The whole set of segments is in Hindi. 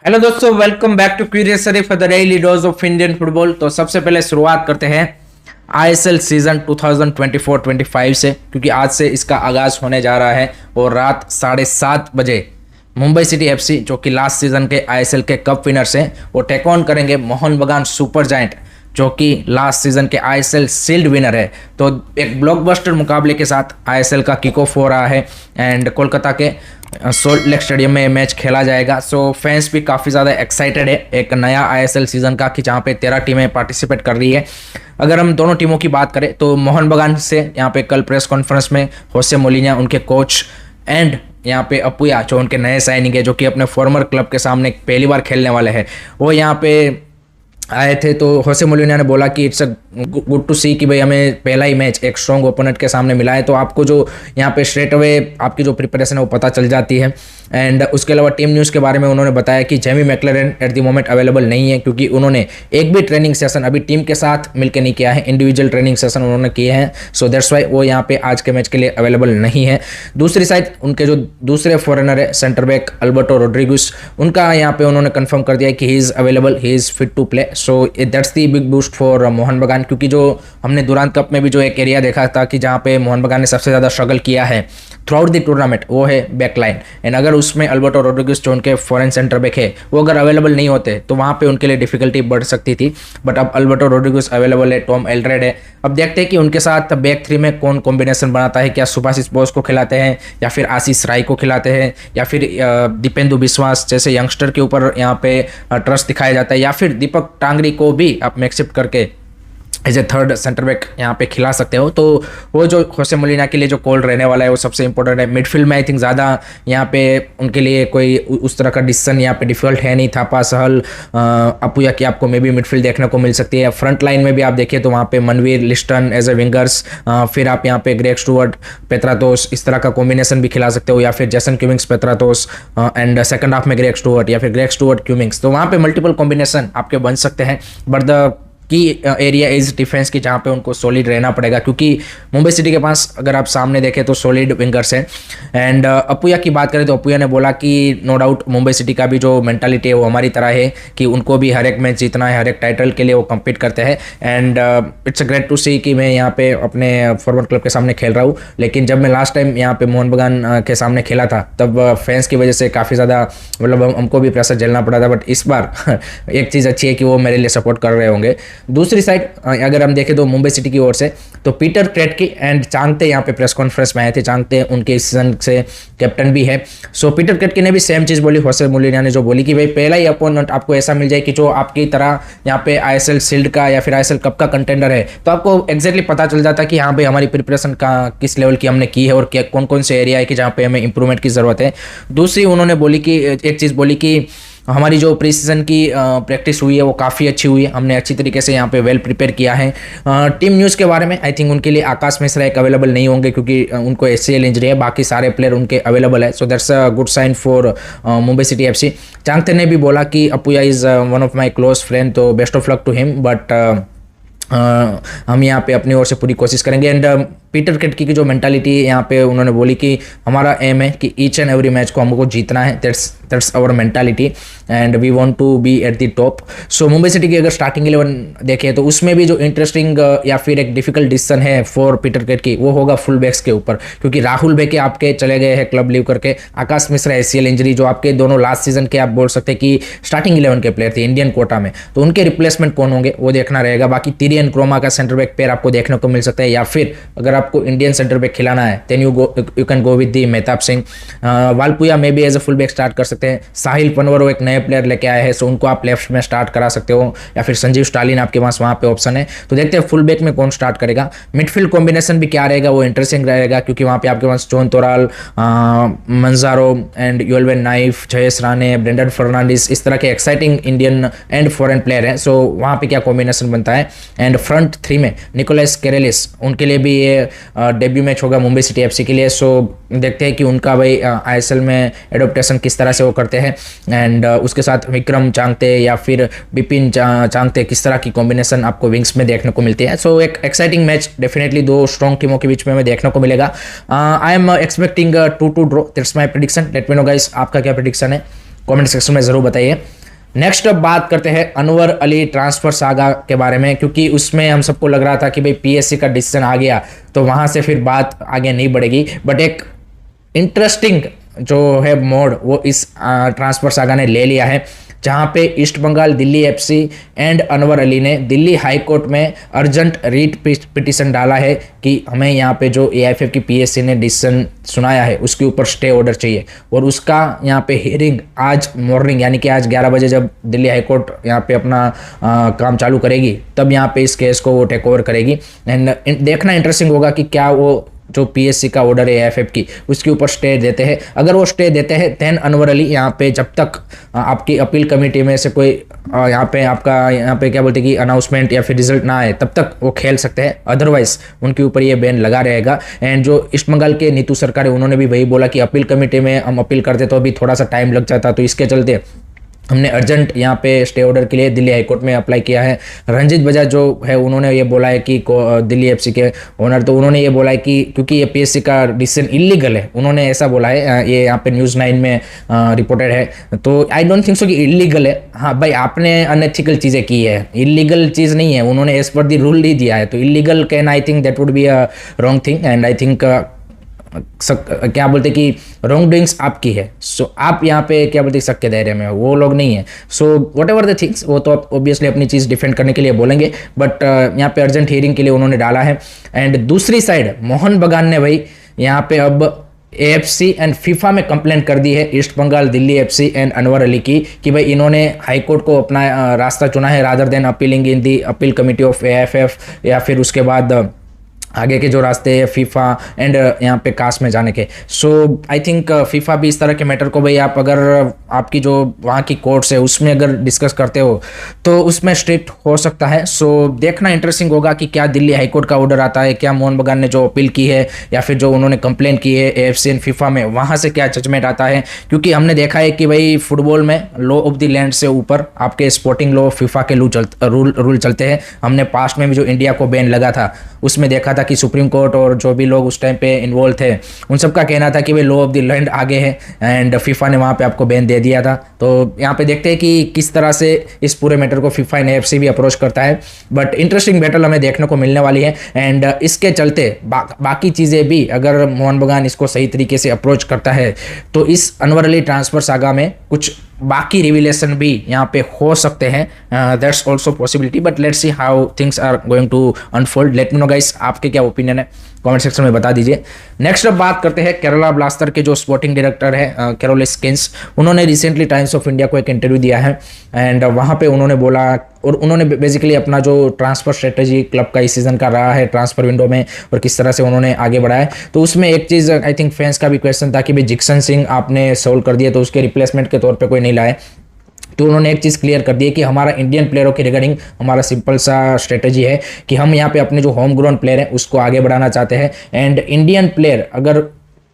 हेलो दोस्तों, welcome back to Curious Sharif for the daily dose of Indian football. तो सबसे पहले शुरुआत करते हैं आईएसएल सीजन 2024-25 से, क्योंकि आज से इसका आगाज होने जा रहा है और रात 7:30 बजे मुंबई सिटी एफसी, जो कि लास्ट सीजन के आईएसएल के कप विनर्स हैं, वो टेक ऑन करेंगे मोहन बगान सुपर जायंट, जो कि लास्ट सीजन के आईएसएल शील्ड विनर है। तो एक ब्लॉकबस्टर मुकाबले के साथ आईएसएल का किक ऑफ हो रहा है एंड कोलकाता के सोल्ट लेक स्टेडियम में मैच खेला जाएगा। सो फैंस भी काफ़ी ज़्यादा एक्साइटेड है एक नया आईएसएल सीज़न का, कि जहाँ पे 13 टीमें पार्टिसिपेट कर रही है। अगर हम दोनों टीमों की बात करें तो मोहन बगान से यहाँ पे कल प्रेस कॉन्फ्रेंस में होसे मोलिना, उनके कोच, एंड यहाँ पे अपुया, जो उनके नए साइनिंग है, जो कि अपने फॉर्मर क्लब के सामने पहली बार खेलने वाले हैं, वो यहाँ पे आए थे। तो होसे मोलिना ने बोला कि it's a good to see कि भाई हमें पहला ही मैच एक स्ट्रॉन्ग ओपोनेंट के सामने मिला है, तो आपको जो यहाँ पे स्ट्रेट अवे आपकी जो प्रिपरेशन है वो पता चल जाती है। एंड उसके अलावा टीम न्यूज़ के बारे में उन्होंने बताया कि Jamie McLaren at the moment available नहीं है, क्योंकि उन्होंने एक भी ट्रेनिंग सेशन अभी टीम के साथ मिलकर नहीं किया है, इंडिविजुअल ट्रेनिंग सेशन उन्होंने किए हैं। सो दैट्स वाई वो यहाँ पे आज के मैच के लिए अवेलेबल नहीं है। दूसरी साइड उनके जो दूसरे फॉरेनर है सेंटर बैक अल्बर्टो रोड्रिगुस, उनका यहाँ पे उन्होंने कंफर्म कर दिया कि he is available, he is fit to play. So that's the big boost for Mohun Bagan, क्योंकि जो हमने दुरांत कप में भी जो एक एरिया देखा था कि जहाँ पे मोहन बगान ने सबसे ज़्यादा स्ट्रगल किया है थ्रू आउट द टूर्नामेंट, वो है बैकलाइन। एंड अगर उसमें अल्बर्टो रोड्रिगुस, जो उनके फॉरेन सेंटर बैक है, वो अगर अवेलेबल नहीं होते तो वहाँ पे उनके लिए डिफिकल्टी बढ़ सकती थी। बट अब अल्बर्टो रोड्रिगुस अवेलेबल है, टॉम एल्ड्रेड है। अब देखते हैं कि उनके साथ बैक थ्री में कौन कॉम्बिनेशन बनाता है, क्या सुभाशिष बोस को खिलाते हैं या फिर आशीष राय को खिलाते हैं, या फिर दीपेंदु बिस्वास जैसे यंगस्टर के ऊपर यहाँ पे ट्रस्ट दिखाया जाता है, या फिर दीपक टांगरी को भी आप एक्सेप्ट करके as a third centre back यहाँ पे खिला सकते हो। तो वो जो होसे मोलिना के लिए जो कॉल रहने वाला है वो सबसे इंपॉर्टेंट है। मिडफील्ड में आई थिंक ज़्यादा यहाँ पे उनके लिए कोई उस तरह का डिसीजन यहाँ पे डिफिकल्ट है नहीं। थापा, सहल, अपुया की आपको मे बी मिडफील्ड देखने को मिल सकती है। फ्रंट लाइन में भी आप देखिए तो वहाँ पे Manvir, Liston as a wingers, फिर आप यहाँ पे ग्रेग स्टुअर्ट, पेत्रातोस, इस तरह का कॉम्बिनेशन भी खिला सकते हो, या फिर Jason Cummings, Petratos and second half में ग्रेग स्टुअर्ट, या फिर ग्रेग स्टुअर्ट क्यूमिंग्स। तो वहाँ पे मल्टीपल कॉम्बिनेशन आपके बन सकते हैं। But the key area is defence की, जहाँ पे उनको सॉलिड रहना पड़ेगा, क्योंकि मुंबई सिटी के पास अगर आप सामने देखें तो सॉलिड विंगर्स हैं। एंड अपुया की बात करें तो अपुया ने बोला कि नो डाउट मुंबई सिटी का भी जो मेंटालिटी है वो हमारी तरह है कि उनको भी हर एक मैच जीतना है, हर एक टाइटल के लिए वो कम्पीट करते हैं। And it's a great to see कि मैं यहाँ पे अपने फॉरवर्ड क्लब के सामने खेल रहा हूँ, लेकिन जब मैं लास्ट टाइम यहाँ पे मोहन बगान के सामने खेला था तब फैंस की वजह से काफ़ी ज़्यादा मतलब हमको भी प्रेशर झेलना पड़ा था। बट इस बार एक चीज़ अच्छी है कि वो मेरे लिए सपोर्ट कर रहे होंगे। दूसरी साइड अगर हम देखें तो मुंबई सिटी की ओर से तो पीटर क्रेटकी एंड चांगते यहाँ पे प्रेस कॉन्फ्रेंस में आए थे। चांगते उनके इस सीजन से कैप्टन भी है। सो पीटर क्रेटकी ने भी सेम चीज़ बोली होसे मोलिना ने, जो बोली कि भाई पहला ही अपोनेंट आपको ऐसा मिल जाए कि जो आपकी तरह यहाँ पे आईएसएल शील्ड का या फिर आईएसएल कप का कंटेंडर है, तो आपको एक्जैक्टली पता चल जाता है कि हाँ भाई हमारी प्रिपरेशन का किस लेवल की हमने की है और क्या कौन कौन से एरिया है कि जहाँ पे हमें इंप्रूवमेंट की ज़रूरत है। दूसरी उन्होंने बोली कि एक चीज़ बोली कि हमारी जो प्री सीजन की प्रैक्टिस हुई है वो काफ़ी अच्छी हुई है, हमने अच्छी तरीके से यहाँ पे वेल प्रिपेयर किया है। टीम न्यूज़ के बारे में आई थिंक उनके लिए आकाश मिश्रा एक अवेलेबल नहीं होंगे, क्योंकि उनको एसीएल इंजरी है, बाकी सारे प्लेयर उनके अवेलेबल है। So that's a good sign for Mumbai city FC. Chhangte ने भी बोला कि Apuia is one of my close friend, तो best of luck to him, but हम यहाँ पे अपनी ओर से पूरी कोशिश करेंगे। एंड पीटर क्रेटकी की जो मेंटालिटी यहाँ पे उन्होंने बोली कि हमारा एम है कि ईच एंड एवरी मैच को हमको जीतना है, that's our mentality and we want to be at the top. So Mumbai city की अगर स्टार्टिंग 11 देखें तो उसमें भी जो इंटरेस्टिंग या फिर एक डिफिकल्ट डिसीजन है फॉर पीटर क्रेटकी वो होगा फुल बैक्स के ऊपर, क्योंकि राहुल बेके आपके चले गए हैं क्लब लीव करके, आकाश मिश्रा एसीएल इंजरी, जो आपके दोनों लास्ट सीजन के आप बोल सकते हैं कि स्टार्टिंग 11 के प्लेयर थे इंडियन कोटा में, तो उनके रिप्लेसमेंट कौन होंगे वो देखना रहेगा। बाकी तिरियन क्रोमा का सेंटर बैक पेयर आपको देखने को मिल सकता है, या फिर अगर आपको इंडियन सेंटर बैक खिलाना है then you can go with the Mehtab Singh. Valpuia में भी as a full back start कर सकते हैं। साहिल पनवर वो एक नए प्लेयर लेके आए हैं, सो उनको आप लेफ्ट में स्टार्ट करा सकते हो, या फिर संजीव स्टालिन आपके पास वहाँ पे ऑप्शन है। तो देखते हैं फुल बैक में कौन स्टार्ट करेगा। मिडफील्ड कॉम्बिनेशन भी क्या रहेगा वो इंटरेस्टिंग रहेगा, क्योंकि वहाँ पे आपके पास जॉन तोराल, मंजारो एंड यूएलवेन नाइफ, जयेश राणे, ब्रेंडन फर्नांडिस, इस तरह के exciting Indian and foreign player हैं। सो वहाँ पे क्या कॉम्बिनेशन बनता है। एंड फ्रंट थ्री में निकोलस केरेलिस, उनके लिए भी ये डेब्यू मैच होगा मुंबई सिटी एफसी के लिए। सो देखते हैं कि उनका भाई आईएसएल में एडोप्टेशन किस तरह से वो करते हैं। एंड उसके साथ विक्रम चांगते या फिर बिपिन चांगते, किस तरह की कॉम्बिनेशन आपको विंग्स में देखने को मिलती है। सो एक एक्साइटिंग मैच डेफिनेटली दो स्ट्रॉन्ग टीमों के बीच में हमें देखने को मिलेगा। I am expecting 2-2 draw, that's my prediction. Late me know guys आपका क्या प्रेडिक्शन है, कमेंट सेक्शन में ज़रूर बताइए। नेक्स्ट अब बात करते हैं अनवर अली ट्रांसफर सागा के बारे में, क्योंकि उसमें हम सबको लग रहा था कि भाई पीएससी का डिसीजन आ गया तो वहाँ से फिर बात आगे नहीं बढ़ेगी, बट एक इंटरेस्टिंग जो है मोड वो इस ट्रांसफर सागा ने ले लिया है, जहां पे East Bengal, Delhi FC and Anwar Ali ने दिल्ली हाई कोर्ट में अर्जेंट रीट पिटीशन डाला है कि हमें यहाँ पे जो एआईएफएफ की पीएससी ने डिसीजन सुनाया है उसके ऊपर स्टे ऑर्डर चाहिए, और उसका यहाँ पे हियरिंग आज मॉर्निंग यानी कि आज 11 बजे जब दिल्ली हाई कोर्ट यहाँ पे अपना काम चालू करेगी तब यहाँ पे इस केस को वो टेक ओवर करेगी। एंड देखना इंटरेस्टिंग होगा कि क्या वो जो पीएससी का ऑर्डर है एएफएफ की उसके ऊपर स्टे देते हैं। अगर वो स्टे देते हैं देन अनवर अली यहाँ पे जब तक आपकी अपील कमेटी में से कोई यहाँ पे आपका यहाँ पे क्या बोलते हैं कि अनाउंसमेंट या फिर रिजल्ट ना आए तब तक वो खेल सकते हैं, अदरवाइज उनके ऊपर ये बैन लगा रहेगा। एंड जो ईस्ट बंगाल के नीतू सरकार है उन्होंने भी वही बोला कि अपील कमेटी में हम अपील करते तो अभी थोड़ा सा टाइम लग जाता, तो इसके चलते हमने अर्जेंट यहाँ पे स्टे ऑर्डर के लिए दिल्ली हाईकोर्ट में अप्लाई किया है। रंजीत बजाज जो है उन्होंने ये बोला है कि दिल्ली एफसी के ओनर, तो उन्होंने ये बोला है कि क्योंकि ये पीएससी का डिसीजन इलीगल है, उन्होंने ऐसा बोला है, ये यहाँ पे न्यूज़ 9 में रिपोर्टेड है। तो आई डोंट थिंक सो कि इलीगल है। हाँ भाई, आपने अनएथिकल चीज़ें की है, इलीगल चीज़ नहीं है, उन्होंने एज पर दी रूल नहीं दिया है, तो illegal can I think that would be a wrong thing. And I think क्या बोलते कि रॉन्ग डूइंग्स आपकी है, सो आप यहाँ पे क्या बोलते शक के दायरे में हो, वो लोग नहीं है। So what ever the things वो तो आप ऑब्वियसली अपनी चीज़ डिफेंड करने के लिए बोलेंगे, बट यहाँ पे अर्जेंट हियरिंग के लिए उन्होंने डाला है। एंड दूसरी साइड मोहन बगान ने भाई यहाँ पे अब एएफसी एंड फीफा में कंप्लेंट कर दी है East Bengal, Delhi FC and Anwar Ali की कि भाई इन्होंने हाई कोर्ट को अपना रास्ता चुना है rather than appealing in the appeal committee of AFF या फिर उसके बाद आगे के जो रास्ते हैं फीफा एंड यहाँ पे कास में जाने के। सो आई थिंक फीफा भी इस तरह के मैटर को भाई आप अगर आपकी जो वहाँ की कोर्ट्स है उसमें अगर डिस्कस करते हो तो उसमें स्ट्रिक्ट हो सकता है। सो देखना इंटरेस्टिंग होगा कि क्या दिल्ली हाईकोर्ट का ऑर्डर आता है, क्या मोहन बगान ने जो अपील की है या फिर जो उन्होंने कंप्लेन की है एएफसी एंड फीफा में वहाँ से क्या जजमेंट आता है। क्योंकि हमने देखा है कि भाई फुटबॉल में लॉ ऑफ द लैंड से ऊपर आपके स्पोर्टिंग लॉ फीफा के रूल चलते हैं। हमने पास्ट में भी जो इंडिया को बैन लगा था उसमें देखा था कि सुप्रीम कोर्ट और जो भी लोग उस टाइम पे इन्वॉल्व थे उन सब का कहना था कि भाई लॉ ऑफ द लैंड आगे है एंड फीफा ने वहाँ पे आपको बैन दे दिया था। तो यहाँ पे देखते हैं कि किस तरह से इस पूरे मैटर को फीफा एंड एएफसी भी अप्रोच करता है, बट इंटरेस्टिंग बैटल हमें देखने को मिलने वाली है। एंड इसके चलते बाकी चीज़ें भी अगर मोहन बगान इसको सही तरीके से अप्रोच करता है तो इस अनवर अली ट्रांसफर सागा में कुछ बाकी रिविलेशन भी यहाँ पे हो सकते हैं। That's also possibility, but let's see how things are going to unfold. Let me know guys, आपके क्या ओपिनियन है कमेंट सेक्शन में बता दीजिए। नेक्स्ट अब बात करते हैं केरला ब्लास्टर के जो स्पोर्टिंग डायरेक्टर है कैरोल स्किन्स। उन्होंने रिसेंटली टाइम्स ऑफ इंडिया को एक इंटरव्यू दिया है एंड वहाँ पे उन्होंने बोला और उन्होंने बेसिकली अपना जो ट्रांसफर स्ट्रेटजी क्लब का इस सीजन का रहा है ट्रांसफर विंडो में और किस तरह से उन्होंने आगे बढ़ाया है, तो उसमें एक चीज़ आई थिंक फैंस का भी क्वेश्चन था कि भाई जिक्सन सिंह आपने सोल्व कर दिया तो उसके रिप्लेसमेंट के तौर पे कोई नहीं लाए। तो उन्होंने एक चीज़ क्लियर कर दी है कि हमारा इंडियन प्लेयरों के रिगार्डिंग हमारा सिंपल सा स्ट्रेटजी है कि हम यहाँ पे अपने जो होम ग्राउंड प्लेयर हैं उसको आगे बढ़ाना चाहते हैं। एंड इंडियन प्लेयर अगर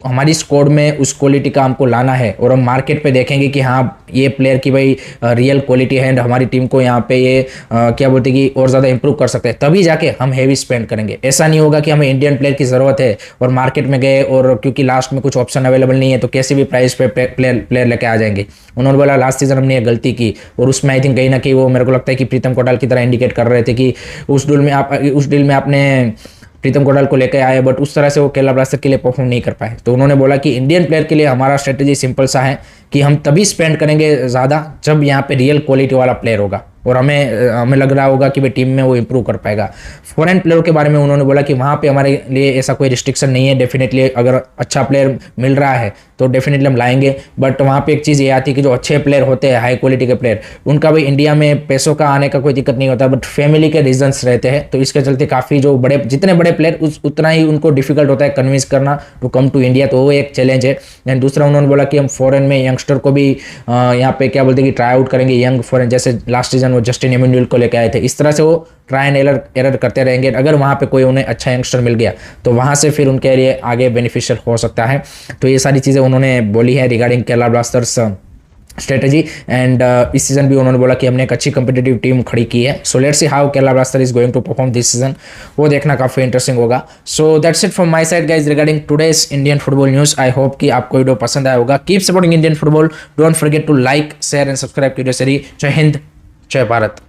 हमारी स्क्वाड में उस क्वालिटी का हमको लाना है और हम मार्केट पे देखेंगे कि हाँ ये प्लेयर की भाई रियल क्वालिटी है एंड हमारी टीम को यहाँ पे ये क्या बोलते हैं कि और ज़्यादा इंप्रूव कर सकते हैं, तभी जाके हम हेवी स्पेंड करेंगे। ऐसा नहीं होगा कि हमें इंडियन प्लेयर की ज़रूरत है और मार्केट में गए और क्योंकि लास्ट में कुछ ऑप्शन अवेलेबल नहीं है तो कैसे भी प्राइस पे प्लेयर लेके आ जाएंगे। उन्होंने बोला लास्ट सीजन हमने ये गलती की और उसमें आई थिंक कहीं ना कहीं वो मेरे को लगता है कि प्रीतम कोटाल की तरह इंडिकेट कर रहे थे कि उस डील में आपने प्रीतम कोटाल को लेकर आए बट उस तरह से वो केरला ब्लास्टर के लिए परफॉर्म नहीं कर पाए। तो उन्होंने बोला कि इंडियन प्लेयर के लिए हमारा स्ट्रेटजी सिंपल सा है कि हम तभी स्पेंड करेंगे ज़्यादा जब यहाँ पे रियल क्वालिटी वाला प्लेयर होगा और हमें लग रहा होगा कि भाई टीम में वो इंप्रूव कर पाएगा। फॉरेन प्लेयर के बारे में उन्होंने बोला कि वहाँ पे हमारे लिए ऐसा कोई रिस्ट्रिक्शन नहीं है, डेफिनेटली अगर अच्छा प्लेयर मिल रहा है तो डेफिनेटली हम लाएंगे। बट वहाँ पे एक चीज़ ये आती है कि जो अच्छे प्लेयर होते हैं हाई क्वालिटी के प्लेयर उनका भी इंडिया में पैसों का आने का कोई दिक्कत नहीं होता, बट फैमिली के रीजंस रहते हैं। तो इसके चलते काफ़ी जो जितने बड़े प्लेयर उतना ही उनको डिफिकल्ट होता है कन्विंस करना टू कम टू इंडिया, तो वो एक चैलेंज है। एंड दूसरा उन्होंने बोला कि हम फॉरेन में यंगस्टर को भी यहाँ पे क्या बोलते हैं कि ट्राई आउट करेंगे यंग फॉरेन, जैसे लास्ट सीजन वो जस्टिन एमेनुअल को लेकर आए थे। इस तरह से वो ट्राई एंड एरर करते रहेंगे। अगर वहाँ पे कोई उन्हें अच्छा यंगस्टर मिल गया तो वहाँ से फिर उनके लिए आगे बेनिफिशियल हो सकता है। तो ये सारी चीज़ें उन्होंने बोली है regarding Kerala blasters strategy and इस सीजन भी उन्होंने बोला कि हमने एक अच्छी कम्पिटिटिव टीम खड़ी की है. So let's see how Kerala blaster is going to perform this season. वो देखना काफी इंटरेस्टिंग होगा. So that's it from my side guys regarding today's Indian football news. I hope कि आपको वीडियो पसंद आया होगा. Keep supporting Indian football. Don't forget to like share and subscribe to video series. जय हिंद, जय भारत.